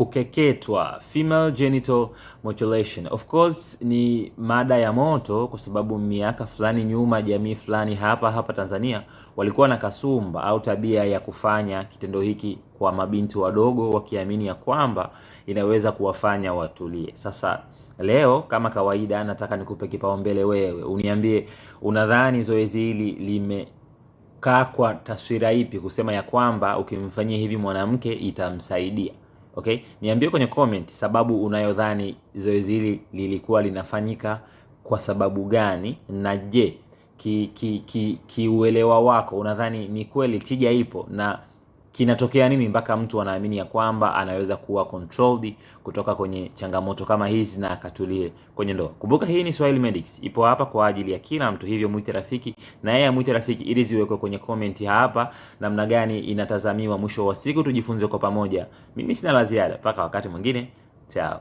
kukeketwa, female genital mutilation. Of course ni mada ya moto kwa sababu miaka fulani nyuma jamii fulani hapa Tanzania walikuwa na kasumba au tabia ya kufanya kitendo hiki kwa mabinti wadogo, wakiamini ya kwamba inaweza kuwafanya watulie. Sasa leo kama kawaida nataka nikupe kipaumbele wewe. Uniambie unadhani zoezi hili limekaa kwa taswira ipi kusema ya kwamba ukimfanyia hivi mwanamke itamsaidia. Okay? Niambie kwenye comment sababu unayodhani zoezi hili lilikuwa linafanyika kwa sababu gani, na je, kiuelewa wako unadhani ni kweli tija ipo na kinatokea nini mpaka mtu anaamini ya kwamba anaweza kuwa controlled kutoka kwenye changamoto kama hizi na akatulie kwenye ndoa. Kumbuka hii ni Swahili Medics. Ipo hapa kwa ajili ya kila mtu, hivyo muite rafiki na yeye amuite rafiki ili ziwekwe kwenye comment hapa namna gani inatazamiwa mwisho wa siku tujifunze kwa pamoja. Mimi sina la ziada mpaka wakati mwingine. Ciao.